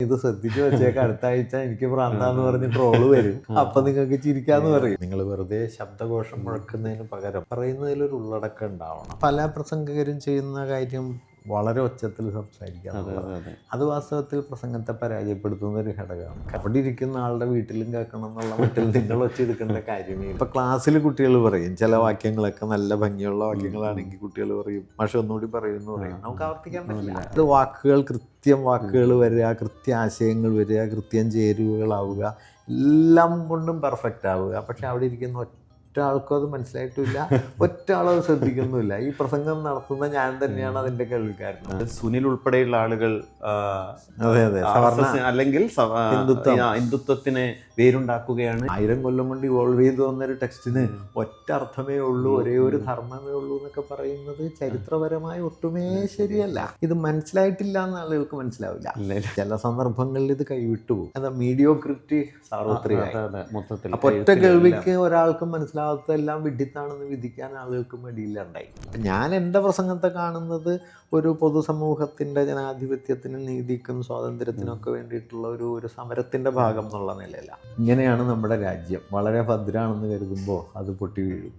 ഇത് ശ്രദ്ധിച്ചു വെച്ചേക്ക്, അടുത്ത ആഴ്ച എനിക്ക് ഭ്രാന്താന്ന് പറഞ്ഞ് ട്രോള് വരും, അപ്പൊ നിങ്ങൾക്ക് ചിരിക്കാന്ന് പറയും. നിങ്ങൾ വെറുതെ ശബ്ദഘോഷം മുഴക്കുന്നതിന് പകരം പറയുന്നതിലൊരു ഉള്ളടക്കം ഉണ്ടാവണം. പല പ്രസംഗകരും ചെയ്യുന്ന കാര്യം വളരെ ഒച്ചത്തിൽ സംസാരിക്കുക. അത് വാസ്തവത്തിൽ പ്രസംഗത്തെ പരാജയപ്പെടുത്തുന്ന ഒരു ഘടകമാണ്. അവിടെ ഇരിക്കുന്ന ആളുടെ വീട്ടിലും കേൾക്കണം എന്നുള്ള മട്ടിൽ നിങ്ങൾ ഒച്ചെടുക്കേണ്ട കാര്യമേ. ഇപ്പൊ ക്ലാസ്സിൽ കുട്ടികൾ പറയും ചില വാക്യങ്ങളൊക്കെ നല്ല ഭംഗിയുള്ള വാക്യങ്ങളാണെങ്കിൽ കുട്ടികൾ പറയും മാഷ് ഒന്നുകൂടി പറയുമെന്ന് പറയും. നമുക്ക് ആവർത്തിക്കാൻ പറ്റില്ല. അത് വാക്കുകൾ വാക്കുകൾ വരിക, കൃത്യാശയങ്ങൾ വരിക, കൃത്യം ചേരുവകളാവുക, എല്ലാം കൊണ്ടും പെർഫെക്റ്റ് ആവുക. പക്ഷെ അവിടെ ഇരിക്കുന്ന ഒറ്റ ആൾക്കും അത് മനസ്സിലായിട്ടില്ല, ഒറ്റ ആളും അത് ശ്രദ്ധിക്കുന്നുമില്ല. ഈ പ്രസംഗം നടത്തുന്ന ഞാൻ തന്നെയാണ് അതിന്റെ കേൾവിക്കാരൻ. സുനിൽ ഉൾപ്പെടെയുള്ള ആളുകൾ അല്ലെങ്കിൽ ഹിന്ദുത്വത്തിന് വേരുണ്ടാക്കുകയാണ്. 1000 കൊല്ലം കൊണ്ട് ഇവോൾവ് ചെയ്തു വന്നൊരു ടെക്സ്റ്റിന് ഒറ്റ അർത്ഥമേ ഉള്ളൂ, ഒരേ ഒരു ധർമ്മമേ ഉള്ളൂ എന്നൊക്കെ പറയുന്നത് ചരിത്രപരമായി ഒട്ടുമേ ശരിയല്ല. ഇത് മനസ്സിലായിട്ടില്ല എന്ന് ആളുകൾക്ക് മനസ്സിലാവില്ല. ചില സന്ദർഭങ്ങളിൽ ഇത് കൈവിട്ടു പോകും. എന്താ മീഡിയോക്രിറ്റി സാർവത്രികമായി മൊത്തത്തിൽ. അപ്പൊ ഒറ്റ കേൾവിക്ക് ഒരാൾക്കും മനസ്സിലാവാത്തതെല്ലാം വിഡിത്താണെന്ന് വിധിക്കാൻ ആളുകൾക്ക് മടിയില്ലാണ്ടായി. ഞാൻ എൻ്റെ പ്രസംഗത്തെ കാണുന്നത് ഒരു പൊതുസമൂഹത്തിൻ്റെ ജനാധിപത്യത്തിനും നീതിക്കും സ്വാതന്ത്ര്യത്തിനും ഒക്കെ വേണ്ടിയിട്ടുള്ള ഒരു സമരത്തിൻ്റെ ഭാഗം എന്നുള്ള നിലയിലാണ്. ഇങ്ങനെയാണ് നമ്മുടെ രാജ്യം. വളരെ ഭദ്രാണെന്ന് കരുതുമ്പോൾ അത് പൊട്ടി വീഴും.